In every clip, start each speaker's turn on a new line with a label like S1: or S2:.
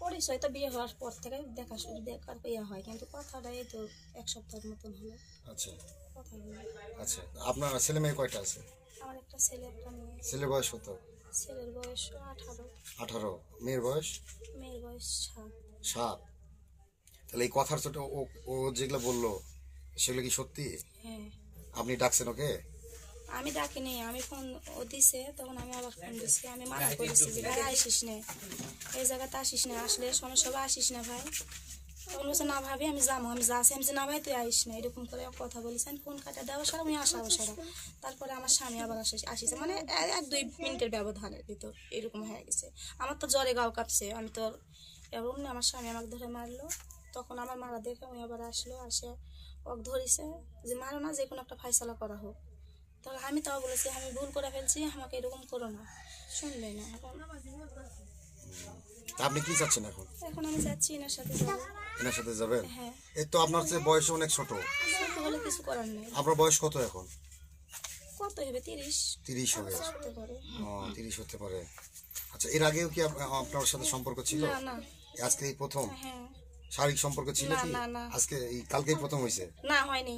S1: পরিচয় তো বিয়ে হওয়ার পর থেকে দেখার বিয়ে হয়, কিন্তু কথাটা এই তো 1 সপ্তাহের মতন হলো।
S2: আচ্ছা
S1: কথা বলি।
S2: আচ্ছা, আপনার ছেলে মেয়ে কয়টা আছে?
S1: আমার একটা ছেলে একটা মেয়ে।
S2: ছেলে বয়স কত?
S1: ছেলের বয়স 18,
S2: 18। মেয়ের বয়স?
S1: মেয়ের বয়স 7।
S2: 7। তাহলে এই কথার ছোট ও ও যেগুলো বললো সেগুলো কি সত্যি?
S1: হ্যাঁ,
S2: আপনি ডাকছেন ওকে?
S1: আমি ডাকিনি, আমি ফোন ও দিছে, তখন আমি আবার ফোন দিছি, আমি মানা করেছি যে ভাই আসিস না, এই জায়গাতে আসিস না, আসলে সমস্যা হবে, আসিস না ভাই। তখন বলছে না ভাবি আমি যাবো, আমি যাচ্ছি, আমি যে না ভাই তুই আইস না, এরকম করে কথা বলেছেন। ফোন কাটা দেওয়া সারা আমি আসাও সারা। তারপরে আমার স্বামী আবার আসিছে, মানে 1-2 মিনিটের ব্যবধানের ভিতর এরকম হয়ে গেছে। আমার তো জ্বরে গাও কাঁপছে, আমি তো এরকম না, আমার স্বামী আমাকে ধরে মারলো। তখন আমার মারা দেখে উনি আবার আসলো, আসে ওকে ধরেছে যে মারো না, যে কোনো একটা ফাইসালা করা হোক। তখন আমি তাও বলেছি আমি ভুল করে ফেলছি, আমাকে এরকম করো না, শুনবে না। এখন
S2: আপনি কি চাচ্ছেন এখন?
S1: এখন আমি যাচ্ছি এনার সাথে যাবো।
S2: এনার সাথে যাবেন?
S1: হ্যাঁ,
S2: এই তো আপনার চেয়ে বয়স অনেক ছোট।
S1: ছোট হলে কিছু করার নেই।
S2: আপনার বয়স কত এখন?
S1: কত হবে 30?
S2: 30 হবে।
S1: হতে পারে।
S2: ও 30 হতে পারে। আচ্ছা, এর আগেও কি আপনার সাথে সম্পর্ক ছিল?
S1: না না।
S2: আজকে এই প্রথম?
S1: হ্যাঁ।
S2: শারীরিক সম্পর্ক ছিল
S1: না
S2: কি?
S1: না না
S2: আজকে এই কালকেই প্রথম হয়েছে?
S1: না, হয়নি।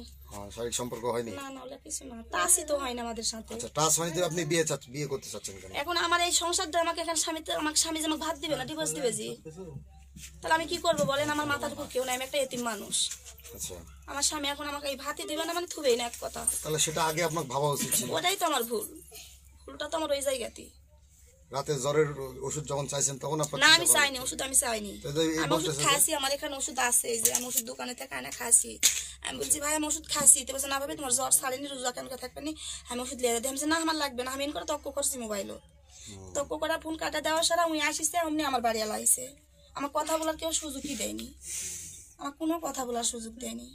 S2: শারীরিক সম্পর্ক হয়নি?
S1: না না, ওগুলো কিছু না, টাচই তো হয় না আমাদের সাথে।
S2: আচ্ছা, টাচ হয়নি তো আপনি বিয়ে করতে চাচ্ছেন কেন?
S1: এখন আমার এই সংসারটা আমাকে এখন আমাকে স্বামী যে আমাকে ভাত দিবে না, ডিভোর্স দিবে জি, তাহলে আমি কি করবো বলেন? আমার মাথার উপর কেউ নাই, আমি একটা এতিম মানুষ।
S2: আচ্ছা,
S1: আমার স্বামী এখন আমাকে এই ভাতই দিবে না, মানে থুবেই না, এক কথা।
S2: তাহলে সেটা আগে আপনার ভাবা উচিত ছিল।
S1: ওটাই তো আমার ভুল, ভুলটা তো আমার ওই জায়গাতেই।
S2: রাতে জ্বরের ওষুধ যখন চাইছেন তখন আপনার
S1: না আমি চাইনি ওষুধ, আমি চাইনি।
S2: তো এই
S1: আমি ওষুধ
S2: বলতেছে যে-
S1: খাসি, আমার এখানে ওষুধ আছে, এই যে আমি ওষুধ দোকানে থেকে আনা খাসি। আমি বলছি ভাই আমি ওষুধ খাসি, তো বলছে না ভাবে তোমার জ্বর ছাড়েনি, রোজা কেন থাকবে নি, আমি ওষুধ লিয়ে দিই। আমি বলছি, না আমার লাগবে না, আমি এন করে তক্ক করছি মোবাইলও। তক্ক করা ফোন কাটা দেওয়া সারা উনি আসিছে, অমনি আমার বাড়ি এলা আইছে। আমার কথা বলার কেউ সুযোগই দেয়নি, আমার কোনো কথা বলার সুযোগ দেয়নি।